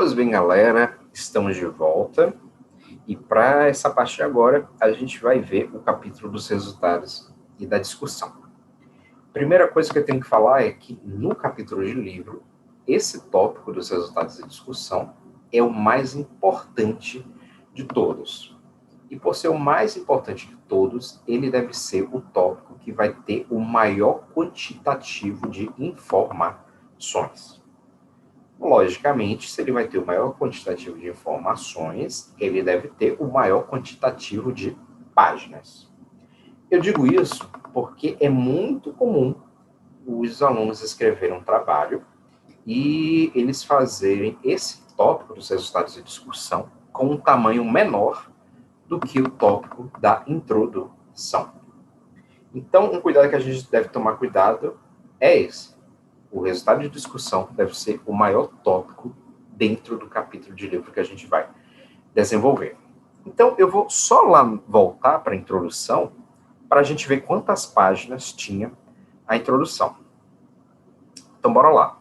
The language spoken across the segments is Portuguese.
Pois bem, galera, estamos de volta e para essa parte agora a gente vai ver o capítulo dos resultados e da discussão. Primeira coisa que eu tenho que falar é que no capítulo de livro, esse tópico dos resultados e discussão é o mais importante de todos. E por ser o mais importante de todos, ele deve ser o tópico que vai ter o maior quantitativo de informações. Logicamente, se ele vai ter o maior quantitativo de informações, ele deve ter o maior quantitativo de páginas. Eu digo isso porque é muito comum os alunos escreverem um trabalho e eles fazerem esse tópico dos resultados de discussão com um tamanho menor do que o tópico da introdução. Então, um cuidado que a gente deve tomar cuidado é esse. O resultado de discussão deve ser o maior tópico dentro do capítulo de livro que a gente vai desenvolver. Então, eu vou só lá voltar para a introdução para a gente ver quantas páginas tinha a introdução. Então, bora lá.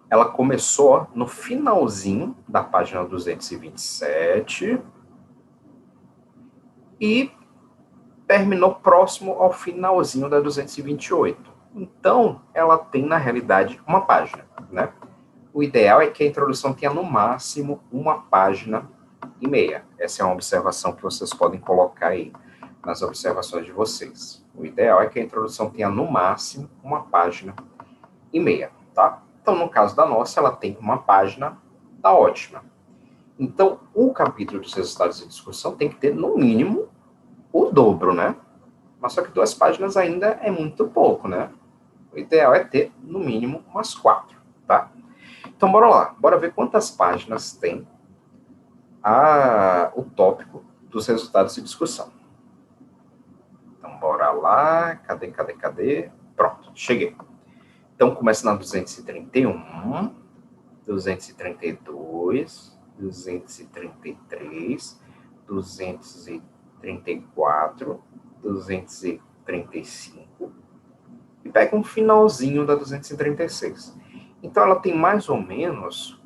Ela começou no finalzinho da página 227 e terminou próximo ao finalzinho da 228. Então, ela tem, na realidade, uma página, né? O ideal é que a introdução tenha, no máximo, uma página e meia. Essa é uma observação que vocês podem colocar aí nas observações de vocês. O ideal é que a introdução tenha, no máximo, uma página e meia, tá? Então, no caso da nossa, ela tem uma página, tá ótima. Então, o capítulo dos resultados de discussão tem que ter, no mínimo, o dobro, né? Mas só que 2 páginas ainda é muito pouco, né? O ideal é ter, no mínimo, umas 4, tá? Então, bora lá. Bora ver quantas páginas tem o tópico dos resultados de discussão. Então, bora lá. Cadê? Pronto, cheguei. Então, começa na 231, 232, 233, 234, 235 e pega um finalzinho da 236. Então, ela tem mais ou menos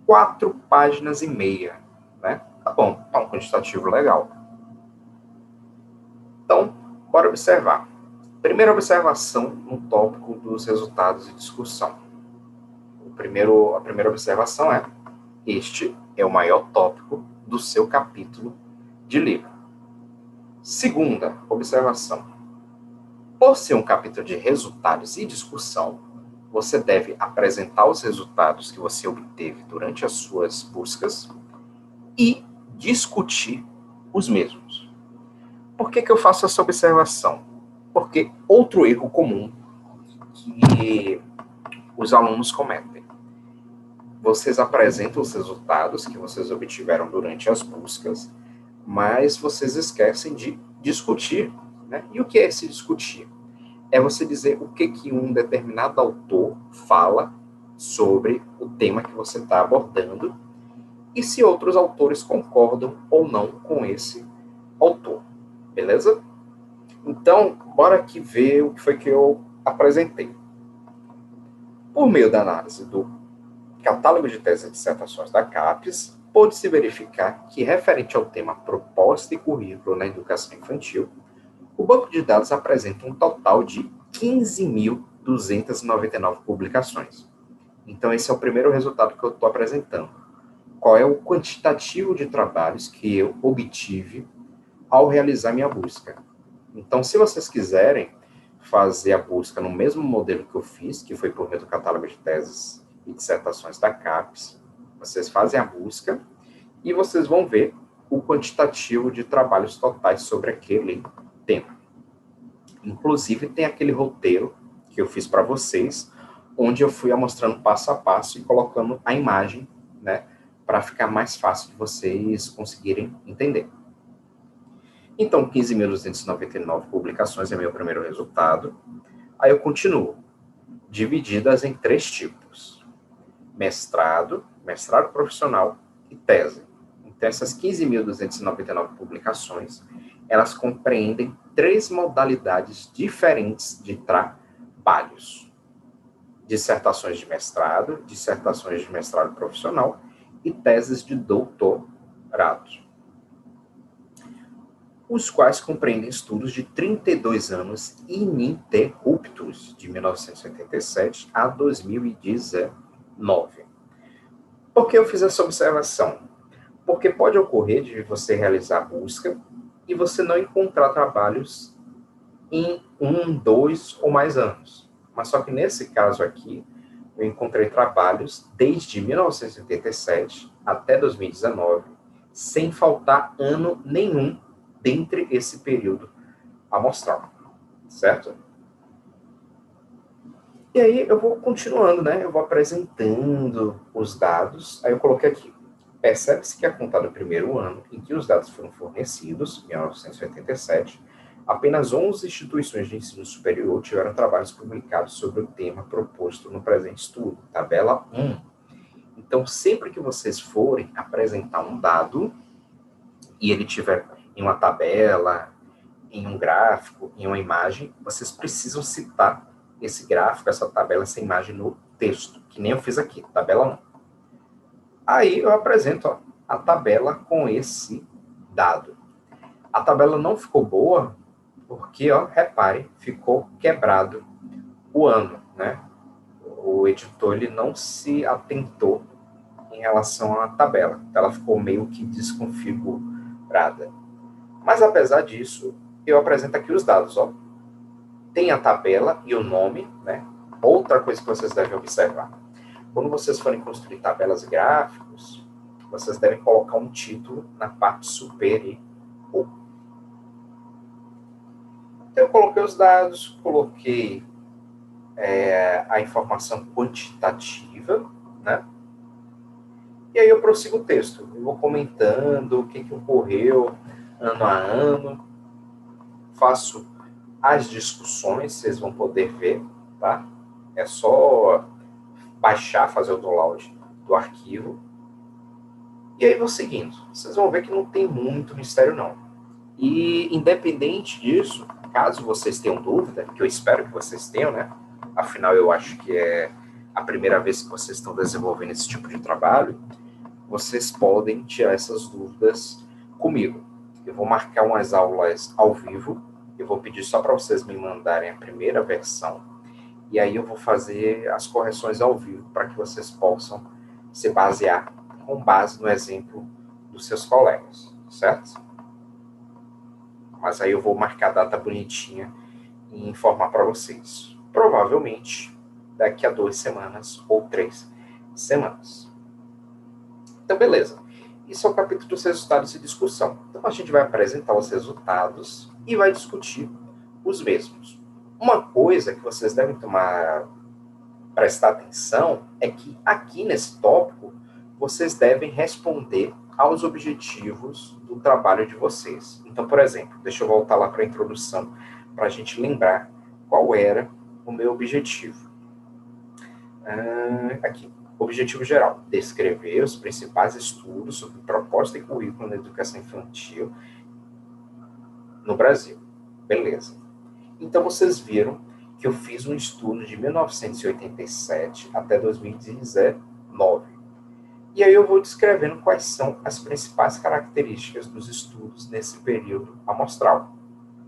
4 páginas e meia, né? Tá bom, tá um quantitativo legal. Então, bora observar. Primeira observação no tópico dos resultados de discussão. A primeira observação é: este é o maior tópico do seu capítulo de livro. Segunda observação: por ser um capítulo de resultados e discussão, você deve apresentar os resultados que você obteve durante as suas buscas e discutir os mesmos. Por que eu faço essa observação? Porque outro erro comum que os alunos cometem: vocês apresentam os resultados que vocês obtiveram durante as buscas, mas vocês esquecem de discutir, né? E o que é esse discutir? É você dizer o que um determinado autor fala sobre o tema que você está abordando e se outros autores concordam ou não com esse autor, beleza? Então, bora aqui ver o que foi que eu apresentei. Por meio da análise do catálogo de teses e dissertações da CAPES, pôde-se verificar que, referente ao tema proposta e currículo na educação infantil, o banco de dados apresenta um total de 15.299 publicações. Então, esse é o primeiro resultado que eu estou apresentando. Qual é o quantitativo de trabalhos que eu obtive ao realizar minha busca? Então, se vocês quiserem fazer a busca no mesmo modelo que eu fiz, que foi por meio do catálogo de teses e dissertações da CAPES, vocês fazem a busca e vocês vão ver o quantitativo de trabalhos totais sobre aquele tema. Inclusive, tem aquele roteiro que eu fiz para vocês, onde eu fui mostrando passo a passo e colocando a imagem, né, para ficar mais fácil de vocês conseguirem entender. Então, 15.299 publicações é meu primeiro resultado. Aí eu continuo. Divididas em 3 tipos: mestrado profissional e tese. Então, essas 15.299 publicações, elas compreendem 3 modalidades diferentes de trabalhos: dissertações de mestrado profissional e teses de doutorado, os quais compreendem estudos de 32 anos ininterruptos, de 1987 a 2019. Por que eu fiz essa observação? Porque pode ocorrer de você realizar a busca e você não encontrar trabalhos em 1, 2 ou mais anos. Mas só que nesse caso aqui, eu encontrei trabalhos desde 1987 até 2019, sem faltar ano nenhum dentre esse período amostral, certo? E aí eu vou continuando, né? Eu vou apresentando os dados. Aí eu coloquei aqui. Percebe-se que a contar do primeiro ano em que os dados foram fornecidos, 1987, apenas 11 instituições de ensino superior tiveram trabalhos publicados sobre o tema proposto no presente estudo, tabela 1. Então, sempre que vocês forem apresentar um dado e ele tiver em uma tabela, em um gráfico, em uma imagem, vocês precisam citar esse gráfico, essa tabela, essa imagem no texto, que nem eu fiz aqui, tabela 1. Aí eu apresento a tabela com esse dado. A tabela não ficou boa porque, repare, ficou quebrado o ano, né? O editor ele não se atentou em relação à tabela. Ela ficou meio que desconfigurada. Mas apesar disso, eu apresento aqui os dados, Tem a tabela e o nome, né? Outra coisa que vocês devem observar. Quando vocês forem construir tabelas e gráficos, vocês devem colocar um título na parte superior. Então, eu coloquei os dados, coloquei a informação quantitativa, né? E aí eu prossigo o texto. Eu vou comentando o que ocorreu ano a ano, faço as discussões, vocês vão poder ver, tá? É só baixar, fazer o download do arquivo. E aí vou seguindo. Vocês vão ver que não tem muito mistério, não. E, independente disso, caso vocês tenham dúvida, que eu espero que vocês tenham, né? Afinal, eu acho que é a primeira vez que vocês estão desenvolvendo esse tipo de trabalho, vocês podem tirar essas dúvidas comigo. Eu vou marcar umas aulas ao vivo, eu vou pedir só para vocês me mandarem a primeira versão, e aí eu vou fazer as correções ao vivo para que vocês possam se basear com base no exemplo dos seus colegas, certo? Mas aí eu vou marcar a data bonitinha e informar para vocês. Provavelmente daqui a 2 semanas ou 3 semanas. Então, beleza. Isso é o capítulo dos resultados e discussão. Então, a gente vai apresentar os resultados e vai discutir os mesmos. Uma coisa que vocês devem prestar atenção é que aqui nesse tópico, vocês devem responder aos objetivos do trabalho de vocês. Então, por exemplo, deixa eu voltar lá para a introdução, para a gente lembrar qual era o meu objetivo. Aqui. Objetivo geral: descrever os principais estudos sobre proposta e currículo na educação infantil no Brasil. Beleza. Então, vocês viram que eu fiz um estudo de 1987 até 2019. E aí eu vou descrevendo quais são as principais características dos estudos nesse período amostral.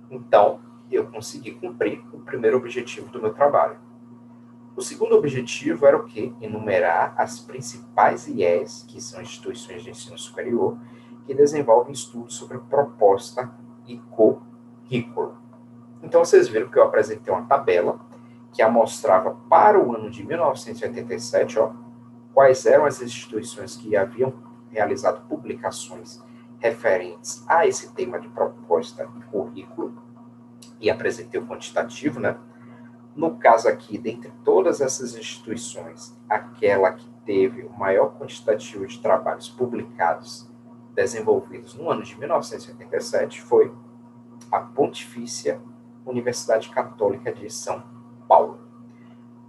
Então, eu consegui cumprir o primeiro objetivo do meu trabalho. O segundo objetivo era o quê? Enumerar as principais IES, que são instituições de ensino superior, que desenvolvem estudos sobre proposta e currículo. Então, vocês viram que eu apresentei uma tabela que amostrava para o ano de 1987, quais eram as instituições que haviam realizado publicações referentes a esse tema de proposta e currículo, e apresentei o quantitativo, né? No caso aqui, dentre todas essas instituições, aquela que teve o maior quantitativo de trabalhos publicados, desenvolvidos no ano de 1987, foi a Pontifícia Universidade Católica de São Paulo.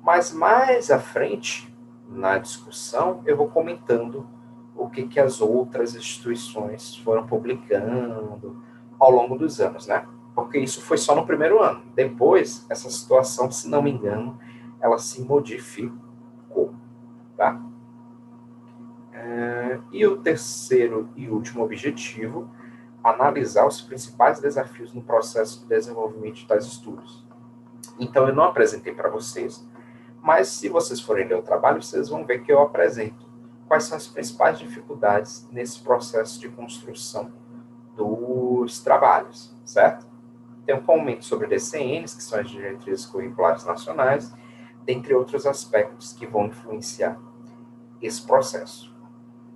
Mas mais à frente, na discussão, eu vou comentando o que as outras instituições foram publicando ao longo dos anos, né? Porque isso foi só no primeiro ano. Depois, essa situação, se não me engano, ela se modificou, tá? E o terceiro e último objetivo, analisar os principais desafios no processo de desenvolvimento de tais estudos. Então, eu não apresentei para vocês, mas se vocês forem ler o trabalho, vocês vão ver que eu apresento quais são as principais dificuldades nesse processo de construção dos trabalhos, certo? Tem um comento sobre DCNs, que são as diretrizes curriculares nacionais, dentre outros aspectos que vão influenciar esse processo.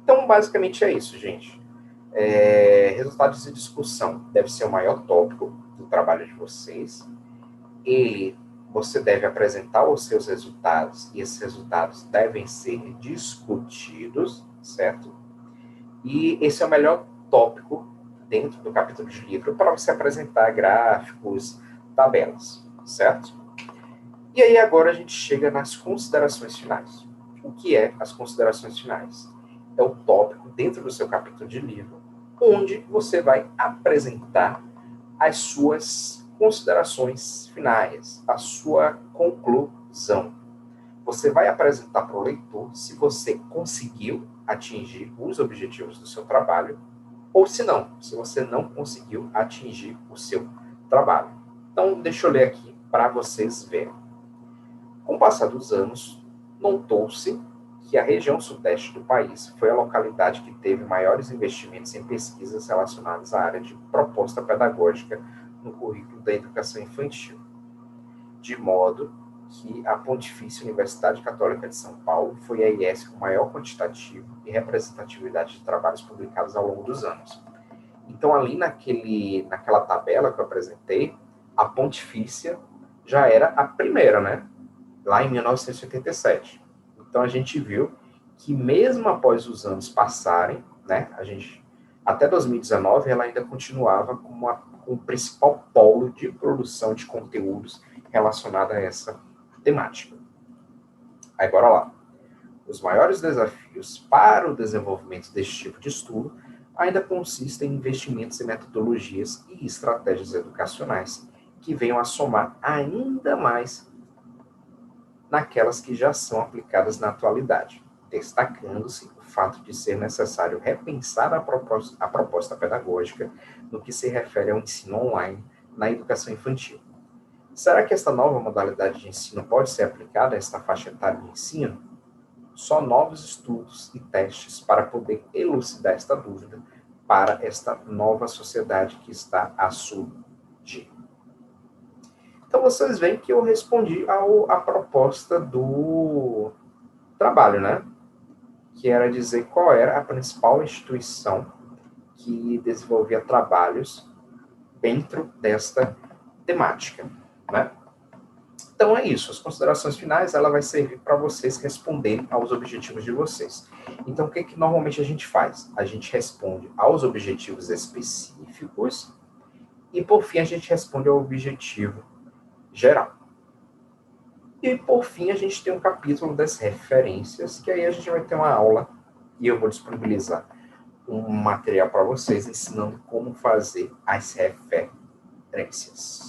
Então, basicamente é isso, gente. Resultados de discussão deve ser o maior tópico do trabalho de vocês. Você deve apresentar os seus resultados, e esses resultados devem ser discutidos, certo? E esse é o melhor tópico dentro do capítulo de livro para você apresentar gráficos, tabelas, certo? E aí agora a gente chega nas considerações finais. O que é as considerações finais? É o tópico dentro do seu capítulo de livro, onde você vai apresentar as suas considerações finais, a sua conclusão. Você vai apresentar para o leitor se você conseguiu atingir os objetivos do seu trabalho, ou se não, se você não conseguiu atingir o seu trabalho. Então, deixa eu ler aqui para vocês verem. Com o passar dos anos, notou-se que a região sudeste do país foi a localidade que teve maiores investimentos em pesquisas relacionadas à área de proposta pedagógica no currículo da educação infantil, de modo que a Pontifícia Universidade Católica de São Paulo foi a IES com maior quantitativo e representatividade de trabalhos publicados ao longo dos anos. Então, ali naquela tabela que eu apresentei, a Pontifícia já era a primeira, né? Lá em 1987. Então, a gente viu que mesmo após os anos passarem, né, até 2019, ela ainda continuava como o principal polo de produção de conteúdos relacionado a essa temática. Aí, bora lá. Os maiores desafios para o desenvolvimento deste tipo de estudo ainda consistem em investimentos em metodologias e estratégias educacionais que venham a somar ainda mais naquelas que já são aplicadas na atualidade, destacando-se o fato de ser necessário repensar a proposta pedagógica no que se refere ao ensino online na educação infantil. Será que esta nova modalidade de ensino pode ser aplicada a esta faixa etária de ensino? Só novos estudos e testes para poder elucidar esta dúvida para esta nova sociedade que está a surgir. Então, vocês veem que eu respondi à proposta do trabalho, né? Que era dizer qual era a principal instituição que desenvolvia trabalhos dentro desta temática, né? Então, é isso. As considerações finais, ela vai servir para vocês responderem aos objetivos de vocês. Então, o que normalmente a gente faz? A gente responde aos objetivos específicos e, por fim, a gente responde ao objetivo geral. E, por fim, a gente tem um capítulo das referências, que aí a gente vai ter uma aula e eu vou disponibilizar um material para vocês ensinando como fazer as referências.